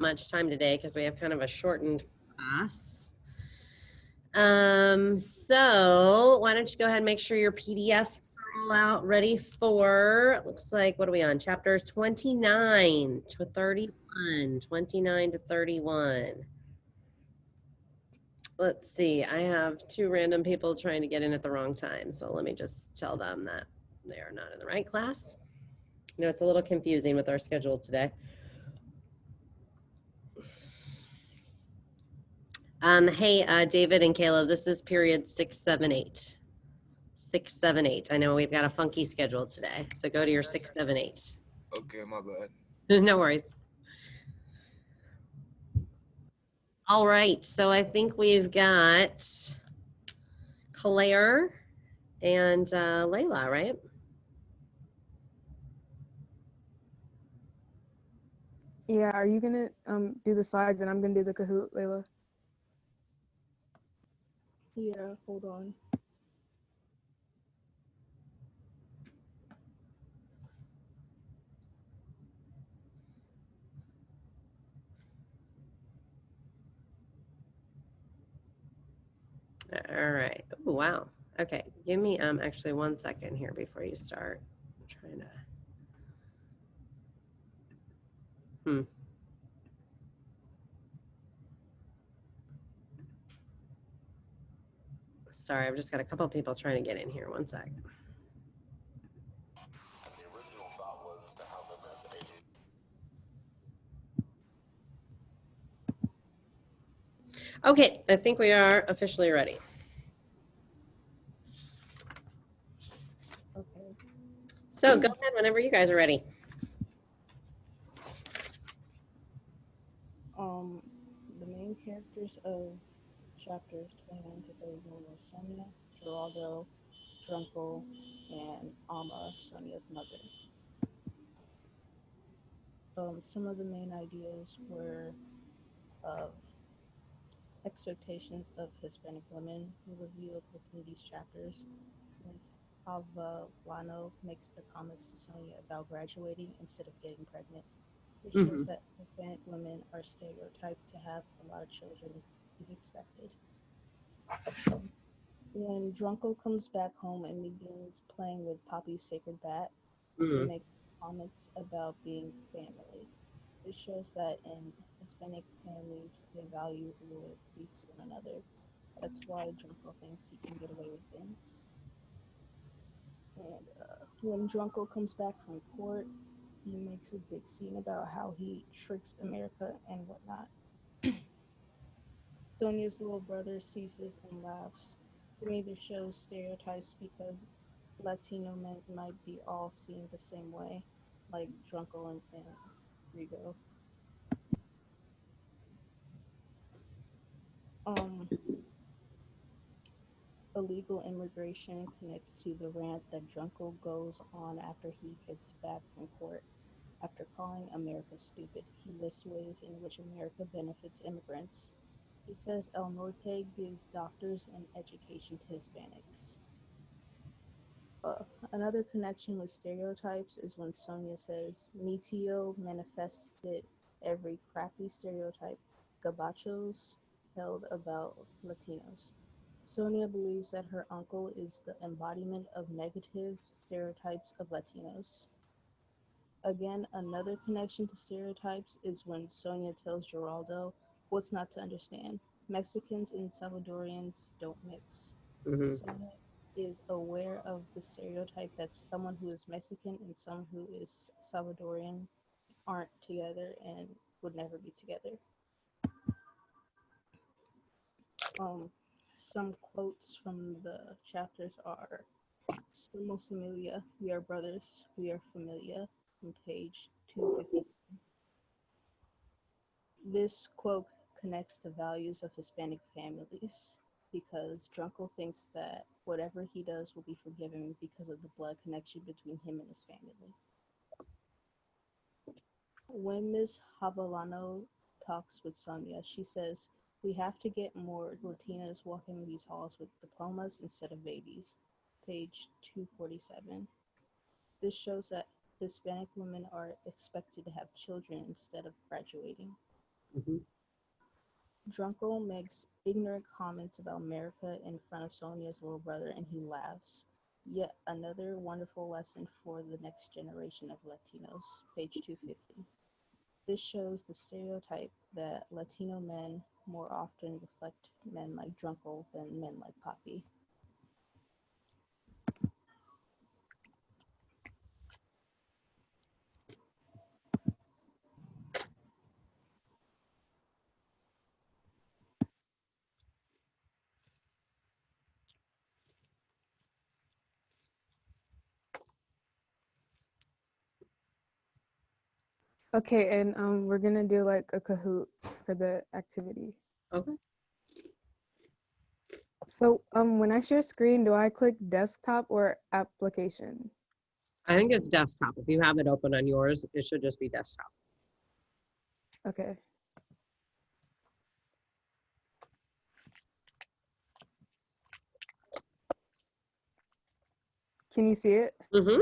much time today because we have kind of a shortened class. So why don't you go ahead and make sure your PDFs are all out ready for, looks like, what are we on? Chapters 29 to 31, 29 to 31. Let's see, I have two random people trying to get in at the wrong time. So let me just tell them that they are not in the right class. You know, it's a little confusing with our schedule today. Hey, David and Kayla, this is period 678. 678. I know we've got a funky schedule today. So go to your 678. Okay, my bad. No worries. All right. So I think we've got Claire and Layla, right? Yeah, are you gonna do the slides and I'm gonna do the Kahoot, Layla? Yeah, hold on. All right. Oh, wow. Okay. Give me actually 1 second here before you start. I'm trying to. Sorry, I've just got a couple of people trying to get in here. 1 sec. Okay, I think we are officially ready. Okay. So go ahead whenever you guys are ready. The main characters of chapters 29 to 31 were Sonia, Geraldo, Drunkle, and Alma, Sonia's mother. Some of the main ideas were of expectations of Hispanic women revealed within these chapters. Ms. Havlano makes the comments to Sonia about graduating instead of getting pregnant. It shows that Hispanic women are stereotyped to have a lot of children is expected. When Drunkle comes back home and begins playing with Poppy's sacred bat, he makes comments about being family. It shows that in Hispanic families, they value loyalty to one another. That's why Drunkle thinks he can get away with things. And when Drunkle comes back from court, he makes a big scene about how he tricks America and whatnot. Sonia's little brother sees this and laughs. To me, this shows stereotypes because Latino men might be all seen the same way, like Drunkle and Rigo. Illegal immigration connects to the rant that Drunkle goes on after he gets back from court. After calling America stupid, he lists ways in which America benefits immigrants. He says El Norte gives doctors and education to Hispanics. Another connection with stereotypes is when Sonia says, Mi tío manifested every crappy stereotype gabachos held about Latinos. Sonia believes that her uncle is the embodiment of negative stereotypes of Latinos. Again, another connection to stereotypes is when Sonia tells Geraldo what's not to understand. Mexicans and Salvadorians don't mix. Sonia is aware of the stereotype that someone who is Mexican and someone who is Salvadorian aren't together and would never be together. Some quotes from the chapters are Somos familia, we are brothers, we are familia, on page 250. This quote connects the values of Hispanic families because Drunkle thinks that whatever he does will be forgiven because of the blood connection between him and his family. When Ms. Havlano talks with Sonia, she says, we have to get more Latinas walking these halls with diplomas instead of babies. Page 247. This shows that Hispanic women are expected to have children instead of graduating. Mhm. Drunkle makes ignorant comments about America in front of Sonia's little brother and he laughs. Yet another wonderful lesson for the next generation of Latinos, page 250. This shows the stereotype that Latino men more often reflect men like Drunkle than men like Poppy. Okay, and we're gonna do like a Kahoot for the activity. Okay. So when I share screen, do I click desktop or application? I think it's desktop. If you have it open on yours, it should just be desktop. Okay. Can you see it? Mm-hmm.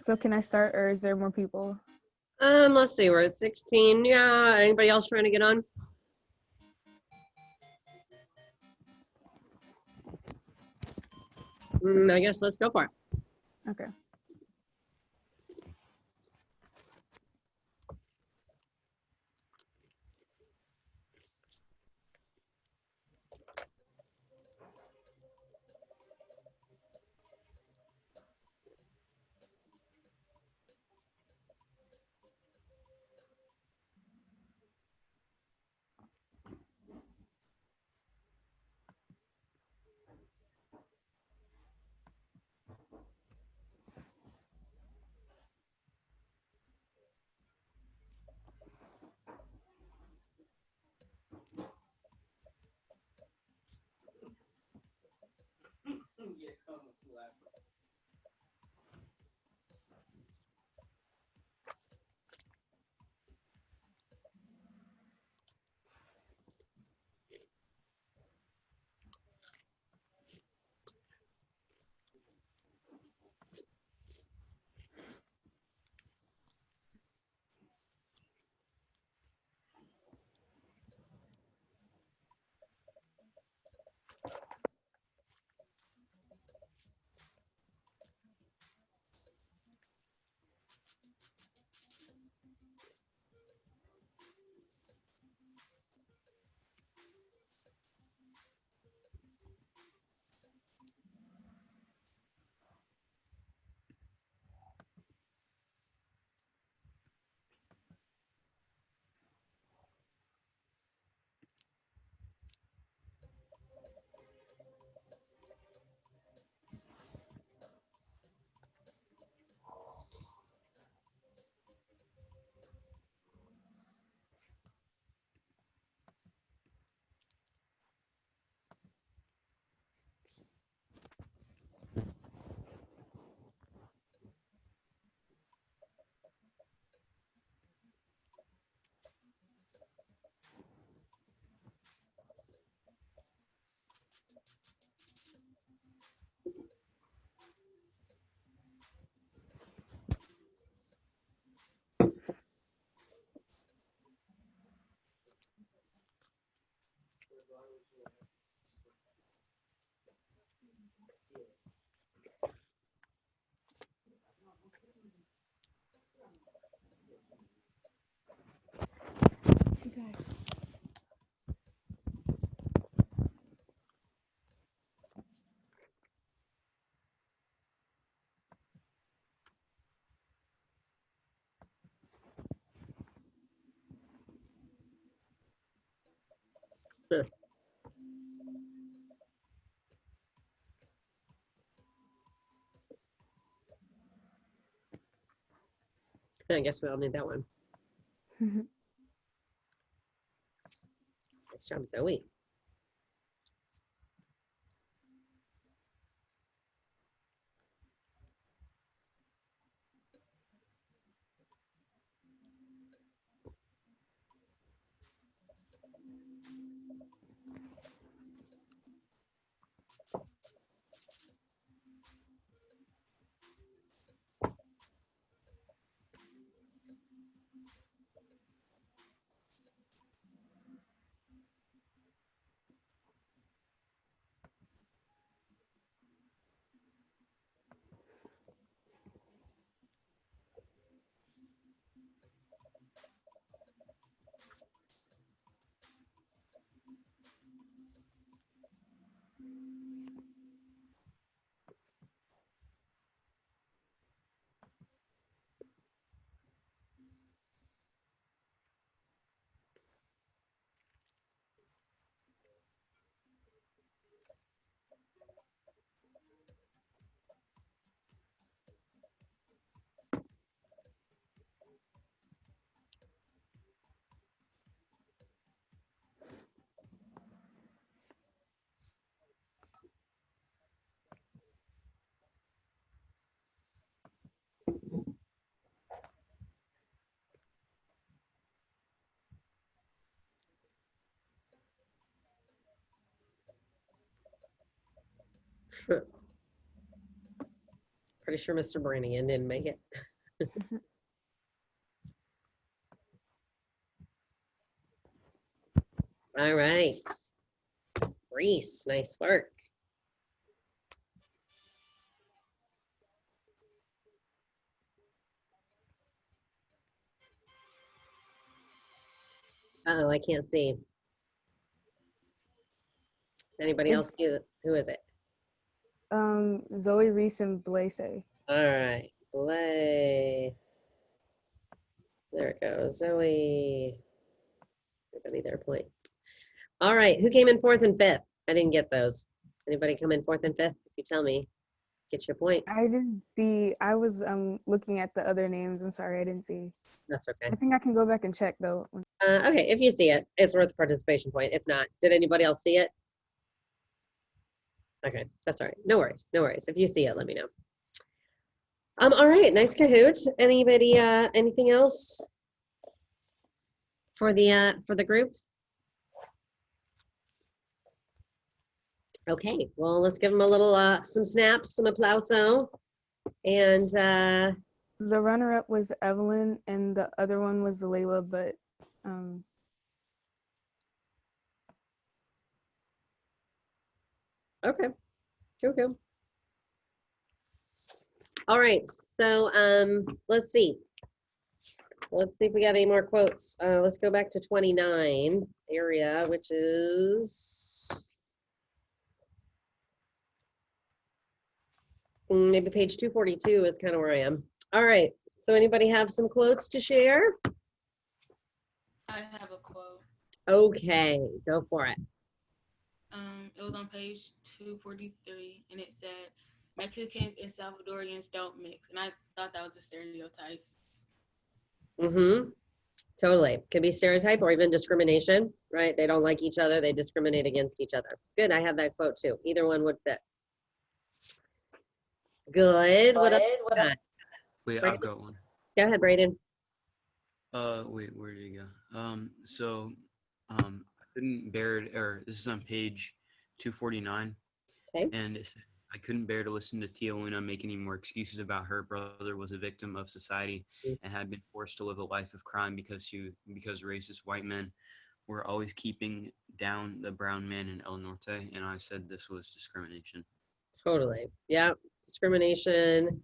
So can I start or is there more people? Let's see, we're at 16. Yeah, anybody else trying to get on? I guess let's go for it. Okay. You guys. Huh. I guess we all need that one. Nice job, Zoe. Pretty sure Mr. Brannigan didn't make it. All right. Reese, nice work. Uh-oh, I can't see. Anybody else see It's it? Who is it? Zoe, Reese, and Blaise. All right. Play. There it goes. Zoe. Everybody their points. All right. Who came in fourth and fifth? I didn't get those. Anybody come in fourth and fifth? If you tell me, get your point. I didn't see. I was looking at the other names. I'm sorry, I didn't see. That's okay. I think I can go back and check though. Okay, if you see it, it's worth a participation point. If not, did anybody else see it? Okay, that's all right. No worries, no worries. If you see it, let me know. All right, nice Kahoot. Anybody, anything else for the group? Okay, well, let's give them a little, some snaps, some applauso. And, The runner-up was Evelyn, and the other one was Layla, but okay, cool. All right, so, let's see. Let's see if we got any more quotes. Let's go back to 29 area, which is maybe page 242 is kind of where I am. All right, so anybody have some quotes to share? I have a quote. Okay, go for it. It was on page 243, and it said, Mexicans and Salvadorians don't mix. And I thought that was a stereotype. Mm-hmm. Totally. Could be stereotype or even discrimination, right? They don't like each other. They discriminate against each other. Good. I have that quote too. Either one would fit. Good. What else? Wait, Brayden? I've got one. Go ahead, Brayden. Wait, where did he go? I couldn't bear it, or this is on page 249. Okay. And it said, I couldn't bear to listen to Tia Luna make any more excuses about her brother was a victim of society and had been forced to live a life of crime because racist white men we're always keeping down the brown man in El Norte, and I said this was discrimination. Totally. Yeah. Discrimination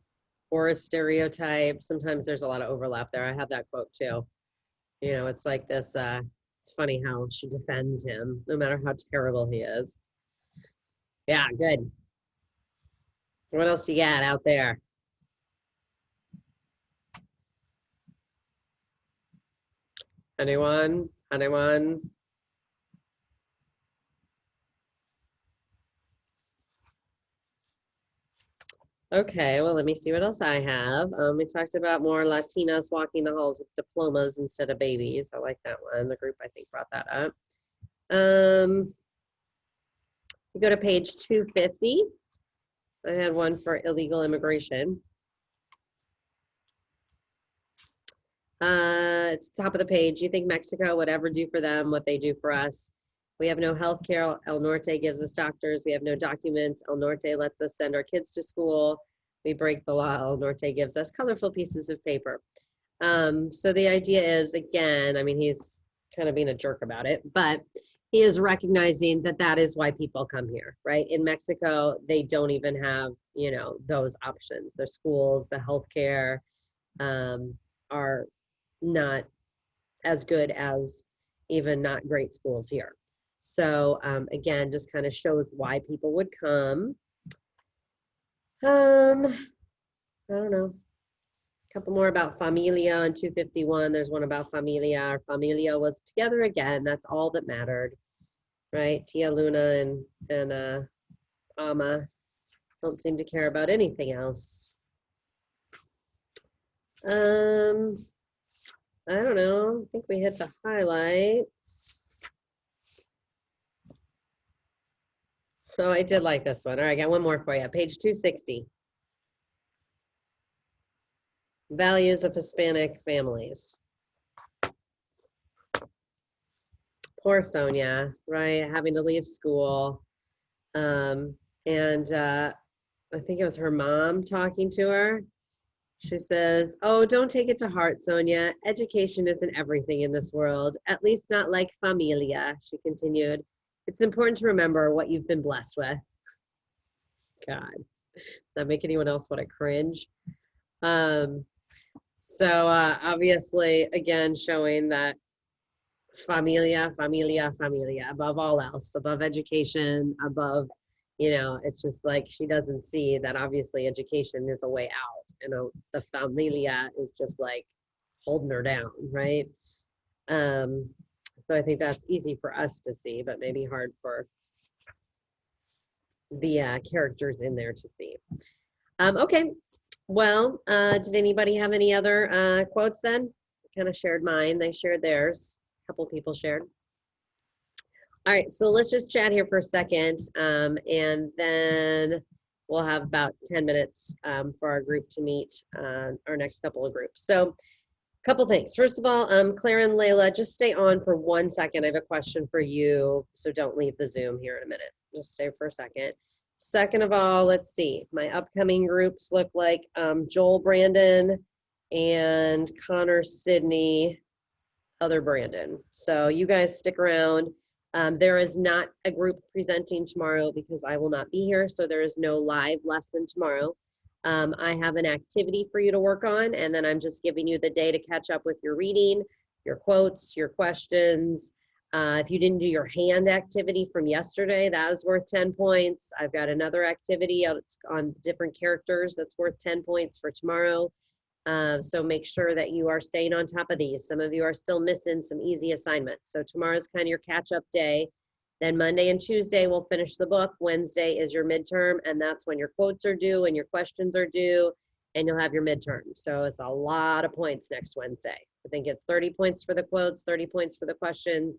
or a stereotype. Sometimes there's a lot of overlap there. I have that quote too. You know, it's like this, it's funny how she defends him no matter how terrible he is. Yeah, good. What else you got out there? Anyone? Anyone? Okay, well, let me see what else I have. We talked about more Latinas walking the halls with diplomas instead of babies. I like that one. The group, I think, brought that up. You go to page 250. I had one for illegal immigration. It's top of the page. You think Mexico would ever do for them what they do for us? We have no health care. El Norte gives us doctors. We have no documents. El Norte lets us send our kids to school. We break the law. El Norte gives us colorful pieces of paper. So the idea is, again, I mean, he's kind of being a jerk about it, but he is recognizing that that is why people come here, right? In Mexico, they don't even have, you know, those options. Their schools, the healthcare are not as good as even not great schools here. So again, just kind of shows why people would come. I don't know. A couple more about familia on 251. There's one about familia. Our familia was together again. That's all that mattered, right? Tia Luna and Ama don't seem to care about anything else. I don't know. I think we hit the highlights. So I did like this one. All right, I got one more for you. Page 260. Values of Hispanic families. Poor Sonia, right? Having to leave school. I think it was her mom talking to her. She says, "Oh, don't take it to heart, Sonia. Education isn't everything in this world, at least not like familia," she continued. "It's important to remember what you've been blessed with." God, does that make anyone else want to cringe? Obviously, again, showing that familia, above all else, above education, above, you know, it's just like she doesn't see that obviously education is a way out. You know, the familia is just like holding her down, right? So I think that's easy for us to see, but maybe hard for the characters in there to see. Okay, well, did anybody have any other quotes then? I kind of shared mine. They shared theirs. A couple people shared. All right, so let's just chat here for a second, and then we'll have about 10 minutes for our group to meet our next couple of groups. So a couple things. First of all, Clara and Layla, just stay on for 1 second. I have a question for you, so don't leave the Zoom here in a minute. Just stay for a second. Second of all, let's see. My upcoming groups look like Joel Brandon and Connor Sydney, other Brandon. So you guys stick around. There is not a group presenting tomorrow because I will not be here, so there is no live lesson tomorrow. I have an activity for you to work on, and then I'm just giving you the day to catch up with your reading, your quotes, your questions. If you didn't do your hand activity from yesterday, that is worth 10 points. I've got another activity on different characters that's worth 10 points for tomorrow. So make sure that you are staying on top of these. Some of you are still missing some easy assignments. So tomorrow's kind of your catch-up day. Then Monday and Tuesday, we'll finish the book. Wednesday is your midterm, and that's when your quotes are due and your questions are due, and you'll have your midterm. So it's a lot of points next Wednesday. I think it's 30 points for the quotes, 30 points for the questions,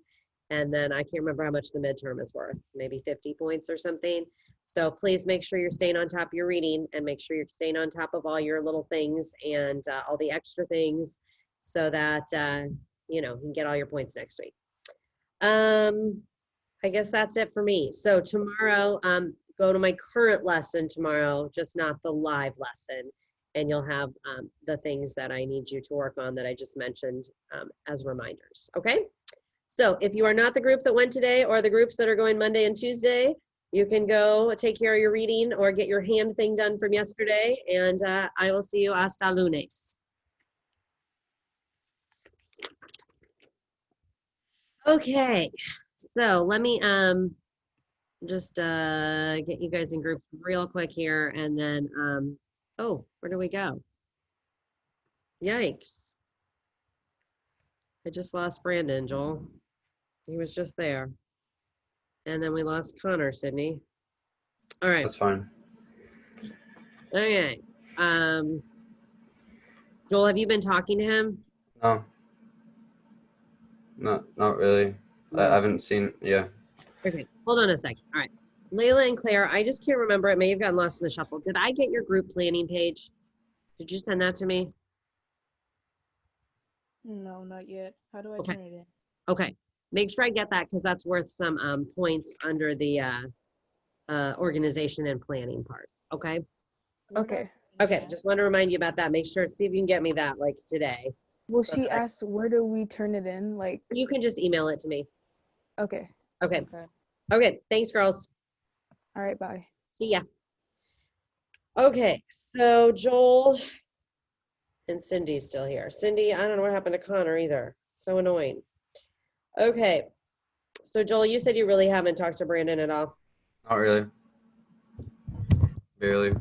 and then I can't remember how much the midterm is worth, maybe 50 points or something. So please make sure you're staying on top of your reading, and make sure you're staying on top of all your little things and all the extra things, so that you know, you can get all your points next week. I guess that's it for me. So tomorrow, go to my current lesson tomorrow, just not the live lesson, and you'll have the things that I need you to work on that I just mentioned as reminders. Okay? So if you are not the group that went today or the groups that are going Monday and Tuesday, you can go take care of your reading or get your hand thing done from yesterday. And I will see you hasta lunes. Okay, so let me just get you guys in groups real quick here, and then oh, where do we go? Yikes. I just lost Brandon, Joel. He was just there. And then we lost Connor, Sydney. All right. That's fine. Okay. Joel, have you been talking to him? No. Not really. I haven't seen, yeah. Okay, hold on a second. All right. Layla and Claire, I just can't remember. It may have gotten lost in the shuffle. Did I get your group planning page? Did you send that to me? No, not yet. How do I Okay. turn it in? Okay. Make sure I get that because that's worth some points under the organization and planning part. Okay. Okay. Okay. Just want to remind you about that. Make sure, see if you can get me that like today. Well, So she that I- asked, where do we turn it in? Like, You can just email it to me. okay. Okay. Okay. Okay. Thanks, girls. All right, bye. See ya. Okay. So Joel and Cindy's still here. Cindy, I don't know what happened to Connor either. So annoying. Okay. So Joel, you said you really haven't talked to Brandon at all. Not really. Barely.